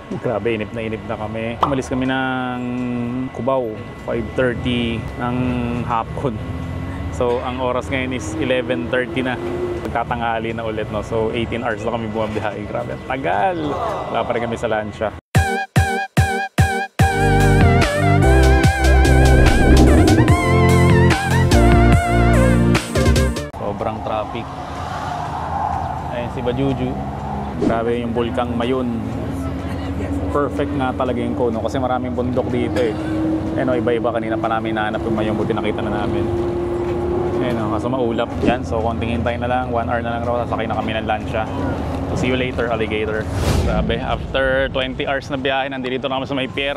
Grabe, inip na kami. Umalis kami ng Cubao, 5:30 ng hapon. So, ang oras ngayon is 11:30 na. Magtatanghali na ulit, no? So, 18 hours na kami bumabiyahe. Grabe, tagal. Wala pa rin kami sa lansya. Sobrang traffic. Ayun si Bajuju. Grabe yung Bulkang Mayon. Perfect nga talaga yung Kono kasi maraming bundok dito eh. Ayun o, iba-iba. Kanina pa namin nahanap yung Mayon, buti nakita na namin. Ayun o, kaso maulap yan. So konting hintay na lang, 1 hour na lang raw, sasakay na kami ng lansya. So see you later, alligator. Grabe, after 20 hours na biyahe, nandito na kami sa may pier.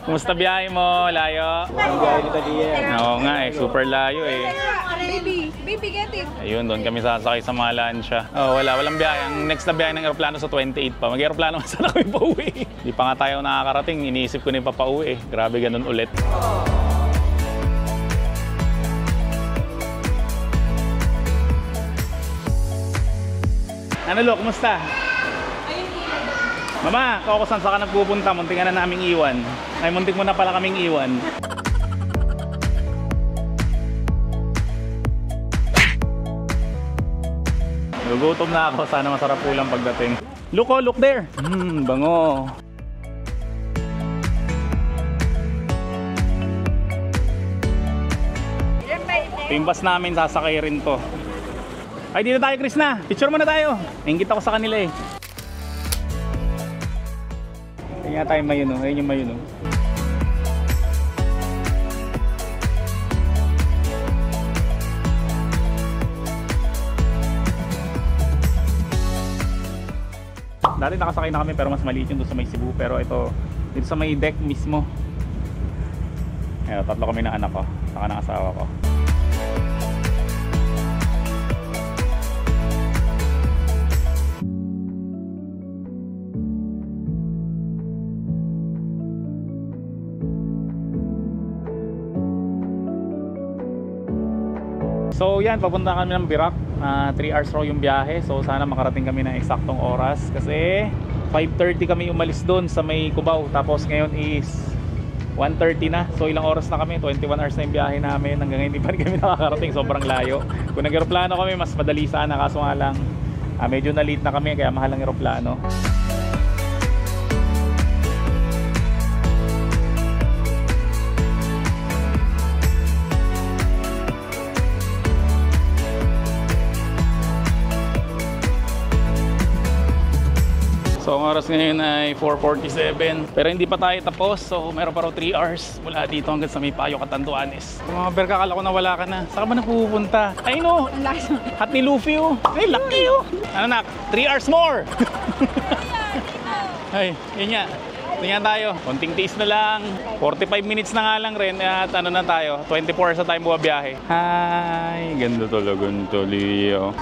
Kumusta biyahe mo? Layo? Oo nga eh, super layo eh. Baby, get it. Ayun, doon kami sasakay sa mga lansya. Oh, walang biyahe. Ang next na biyahe ng aeroplano sa 28 pa. Mag-aeroplano sana kami pauwi. Di pa nga tayo nakakarating. Iniisip ko na yung papauwi eh. Grabe, ganun ulit. Ano lo, kumusta? Mama, kung saan ka nagpupunta, muntik ka na naming iwan. Ay, muntik mo na pala kaming iwan. Gugutom na ako, sana masarap ulam pagdating. Look, oh, look there! Bango! Pimbas namin, sasakay rin to. Ay, dito tayo, Chris na! Picture mo na tayo! Ingit ako sa kanila eh. Kaya tayo Mayon, ayun yung Mayon. Dati nakasakay na kami pero mas maliit yung doon sa may Cebu. Pero ito, dito sa may deck mismo. Ayun, tatlo kami ng anak ko, saka ng asawa ko. So yan, papunta kami ng Birak. 3 hours raw yung biyahe. So sana makarating kami ng eksaktong oras. Kasi 5:30 kami umalis doon sa may Cubao. Tapos ngayon is 1:30 na. So ilang oras na kami? 21 hours na yung biyahe namin. Hanggang ngayon hindi pa rin kami nakakarating. Sobrang layo. Kung nag-aeroplano kami, mas madali sana. Kaso nga lang, medyo na-late na kami. Kaya mahal ang aeroplano. So ang oras ngayon ay 4:47. Pero hindi pa tayo tapos. So meron pa raw 3 hours mula dito hanggang sa may Payo, Catanduanes. Kung mga berka, kala ko na wala ka na. Saan ka ba napupunta? Ay no! Hat ni Luffy oh! Ay, laki oh! Ano nak? 3 hours more! Ay, yun nga. Tingnan tayo. Konting tiis na lang. 45 minutes na nga lang rin. At ano na tayo? 24 hours na tayo bumabiyahe. Hi! Ganda talaga nito, Leo.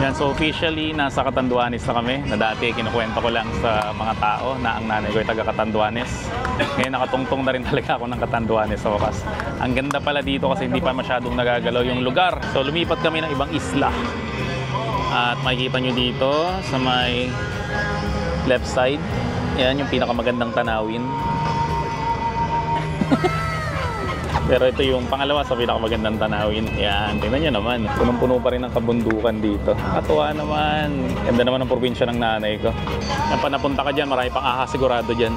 Yan, so officially, nasa Catanduanes na kami. Na dati, kinukwento ko lang sa mga tao na ang nanay ko ay taga Catanduanes. Ngayon, nakatungtong na rin talaga ako ng Catanduanes sa wakas. Ang ganda pala dito kasi hindi pa masyadong nagagalaw yung lugar. So, lumipat kami ng ibang isla. At makikita nyo dito sa may left side. Yan yung pinakamagandang tanawin. Pero ito yung pangalawa sa pinakamagandang tanawin. Yan, tingnan nyo naman. Punong-puno pa rin ang kabundukan dito. Katuwa naman. Ganda naman ang probinsya ng nanay ko. Yan, pa napunta ka dyan, marami pang aha sigurado dyan.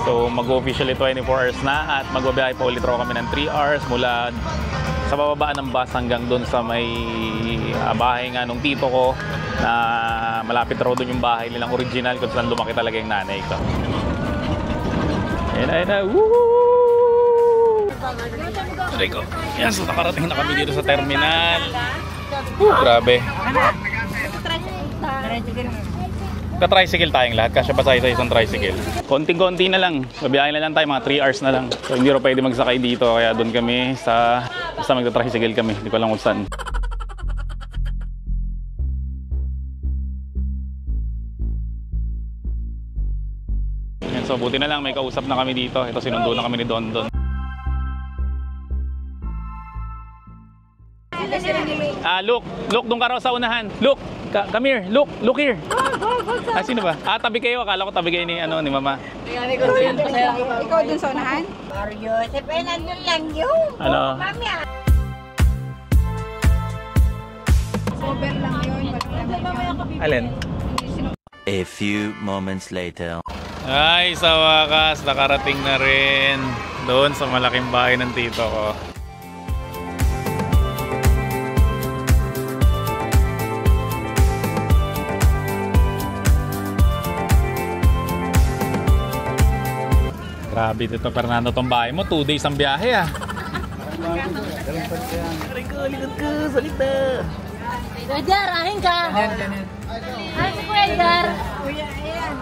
So mag-officially 24 hours na at magbabiyahe pa ulit raw kami ng 3 hours mula sa bababaan ng bus hanggang doon sa may bahay nga nung tito ko na malapit raw doon yung bahay nilang original kung saan lumaki talaga yung nanay ko. Ayun na, woo! Rico. Yan, so nakarating na kami dito sa terminal. Grabe. Ka-tricycle tayong lahat, kasya pa tayo sa isang tricycle. Konting-konti na lang, babiyahin na lang tayo, mga 3 hours na lang. So hindi rin pwede magsakay dito, kaya doon kami sa, basta magta-tricycle kami, hindi ko lang kung saan. So buti na lang may kausap na kami dito. Ito sinundo na kami ni Don Don. Look, doon ka raw sa unahan. Look, come here. Look here. Sino ba? Tabi kayo. Akala ko tabi kayo ni Mama. Ikaw dun sa unahan? Mario, sabihin nandun lang yun. Ano? Mamaya. Cover lang yun. Alin? A few moments later. Ay, sa wakas, nakarating na rin doon sa malaking bahay ng tito ko. Grabe dito, Fernando, tong bahay mo. 2 days ang biyahe, ah. Likod ko, salita. Edgar, ahin ka. Ay, si Kuya Edgar. Kuya, ayan.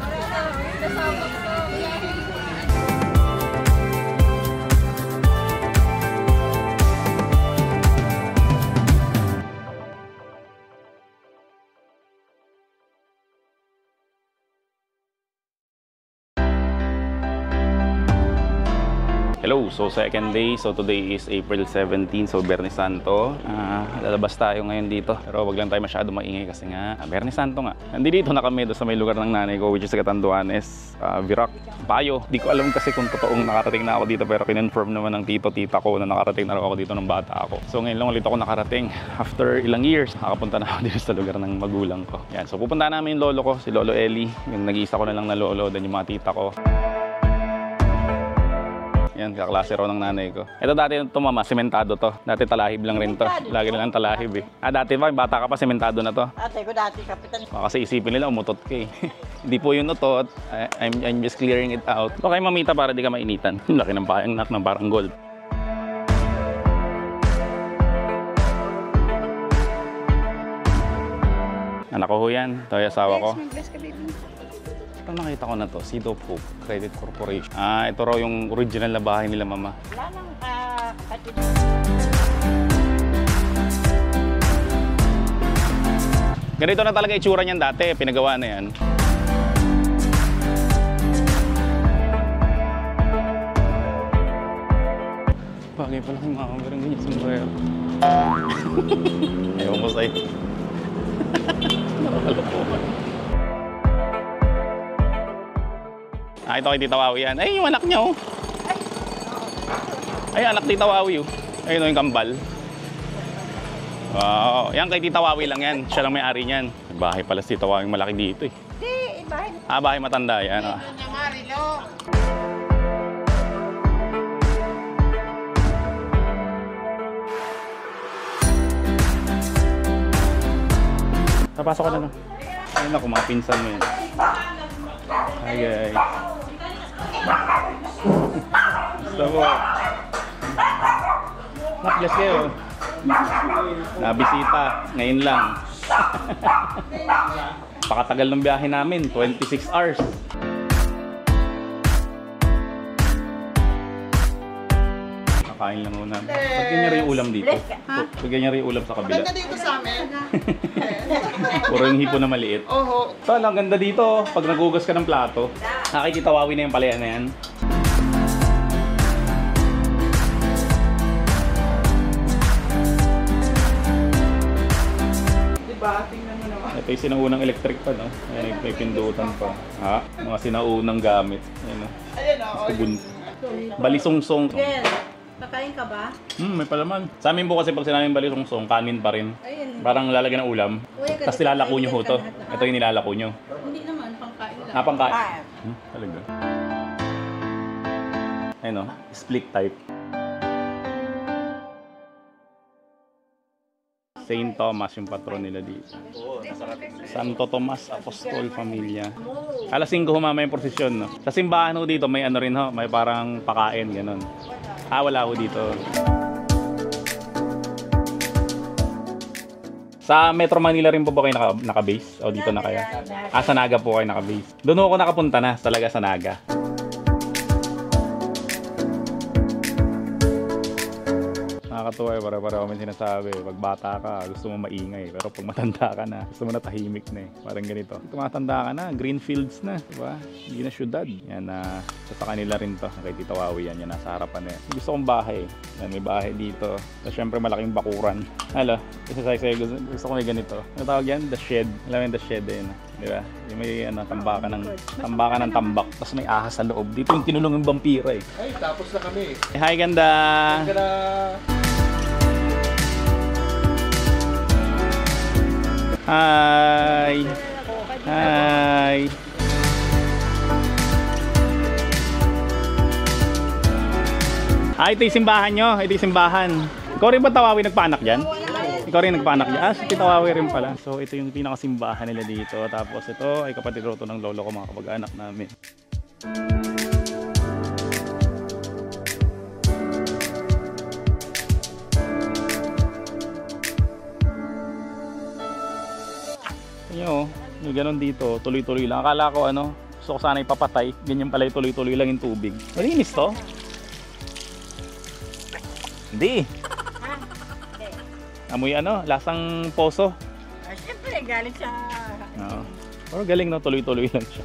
Hello, so second day. So today is April 17, so Biyernes Santo. Lalabas tayo ngayon dito. Pero wag lang tayo masyado maingay kasi nga Biyernes Santo nga. Nandito na kami doon sa may lugar ng nanay ko, which is Catanduanes, Virac, Payo. Di ko alam kasi kung totoong nakarating na ako dito, pero kinonfirm naman ng tita ko na nakarating na ako dito ng bata ako. So ngayon lang ulit ako nakarating after ilang years. Nakapunta na ako dito sa lugar ng magulang ko. Yan, so pupunta namin yung lolo ko, si Lolo Eli, yung nag-iisa ko na lang na lolo, then yung mga tita ko. Yan, kaklase raw ng nanay ko. Ito dati ito, Mama, sementado to. Dati talahib lang rin to. Lagi na lang talahib eh. Dati pa, bata ka pa, sementado na to. Ate ko dati, kapitan. Kasi isipin nila, umutot ka eh. Hindi po yun utot. I'm just clearing it out. Okay, mamita para di ka mainitan. Laki ng payang nak ng parang gold. Anak ko ho yan. Ito yung asawa ko. Bless ka, baby. Ito nakita ko na to, Sido Pope Credit Corporation. Ito raw yung original na bahay nila, Mama. Wala nang kapatid. Ganito na talaga itsura niyan dati, pinagawa na yan. Bagay pala kung makakagarang ganyan sa mabaya. Ayaw mo sa'yo. Nakakalokohan. Ito kay Tita Wawi yan. Ay, yung anak niya, oh. Ay, anak Tita Wawi, oh. Ayun, oh, yung kambal. Wow. Yan, kay Tita Wawi lang yan. Siya lang may-ari niyan. Bahay pala si Tita Wawi malaki dito, eh. Hindi, bahay. Bahay matanda yan, ah. Ito niya, Marilo. Napasok ko na lang. Ayun ako, mga pinsan mo yan. Hi, guys. Gusto mo. Naklas kayo. Nabisita. Ngayon lang. Pakatagal ng biyahe namin. 26 hours. Kakain lang muna. Pagyan niya rin yung ulam dito. Pagyan niya rin yung ulam sa kabila. Ganda dito sa amin. Puro yung hipo na maliit. Oho. So, ang ganda dito. Pag nagugas ka ng plato, nakikita Wawi na yung palayan na yan. Diba? Tingnan mo naman. Ito yung sinaunang electric pa, no? Ayan, may pindutan pa. Mga sinaunang gamit. Ayan, no? Ayan o. Tugun. Balisungsong. Kel, kakain ka ba? May palaman. Sa amin po kasi pag sinaming balisungsong, kanin pa rin. Ayun. Parang lalagyan ng ulam. Tapos nilalako nyo ho to. Ito yung nilalako nyo. Hindi naman, pangkain lang. Pangkain. Talaga. Ayun, no? Split type. Saint Thomas yung patron nila dito. Santo Tomas Apostol Familia. Alas 5 humama yung prosesyon, no? Sa simbahan ho dito, may ano rin ho, may parang pakain, ganun. Wala ho dito. Sa Metro Manila rin po ba kayo naka-base? O dito na kayo? Sa Naga po kayo naka-base. Doon ako nakapunta na, talaga sa Naga. nakakatuwa eh. Para-para kami sinasabi. Pag bata ka, gusto mo maingay. Pero pag matanda ka na, gusto mo na tahimik na eh. Parang ganito. Tumatanda ka na, green fields na. Diba? Hindi na syudad. Yan na sa kanila rin to. Kay Tita Wawi yan. Yan nasa harapan na yan. Gusto kong bahay. Yan, may bahay dito. So, syempre malaking bakuran. Hala, isa sa'yo. Gusto ko may ganito. Ano tawag yan? The shed. Alam mo yung the shed eh. Diba? Yung may tambakan ng tambak. Tapos may ahas sa loob. Dito yung tinulong yung vampira eh. Ay, tapos na kami. Hi, ganda! Ganda! Hi! Hi! Ito yung simbahan nyo. Ito yung simbahan. Ikaw rin ba Tawawi nagpaanak dyan? Ikaw rin nagpaanak dyan? Si Tawawi rin pala. So ito yung pinakasimbahan nila dito. Tapos ito ay kapatid roto ng lolo ko, mga kapag-anak namin. Yung ganun dito, tuloy-tuloy lang. Akala ko gusto ko sana ipapatay. Ganyan pala yung tuloy-tuloy lang yung tubig. Malinis to? Hindi. Amoy lasang poso. Siyempre, galing siya. Oo. Pero galing no, tuloy-tuloy lang siya.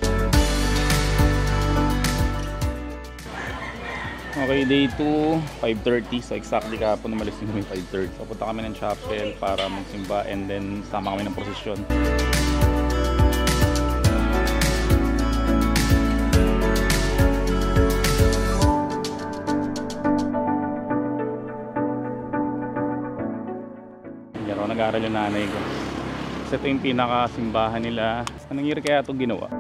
Okay, day 2, 5:30. So exactly kahapon umalis din kami 5:30. So punta kami ng chapel para magsimba and then sama kami ng prosesyon. Nag-aaral yung nanay ko. Kasi ito yung pinakasimbahan nila. Anong year kaya ito ginawa?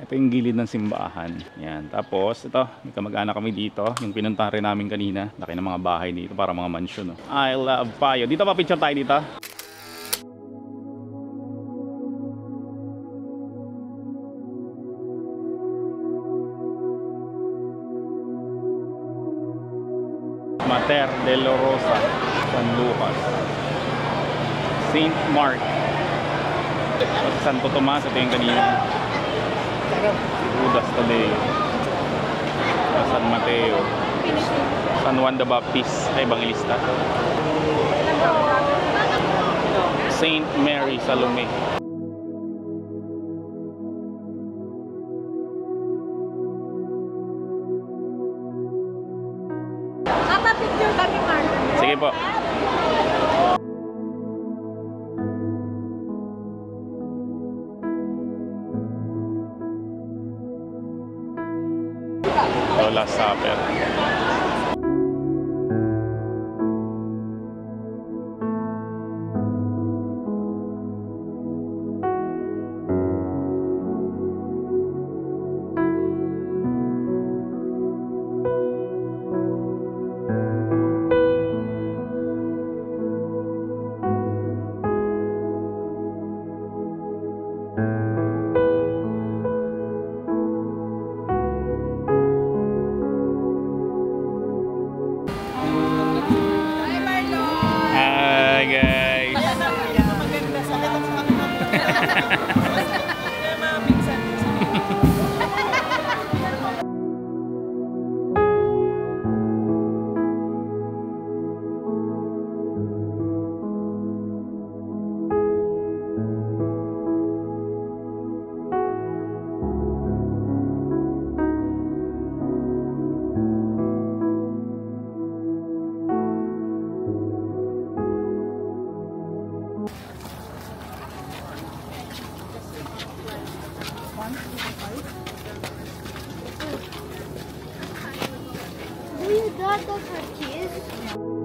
Ito yung gilid ng simbahan. Yan. Tapos ito, may kamag-anak kami dito. Yung pinuntahan rin namin kanina. Laki ng mga bahay dito para mga mansion. No? I love Payo. Dito pa picture tayo dito. Mater de la Rosa, San Lucas, Saint Mark, Santo Tomas, ito yung kanina, Judas Tadeo, San Mateo, San Juan the Baptist, ay Evangelista, Saint Mary Salome. Picture kami, Mark. Sige po. So, Last Supper. Do you got those for kids?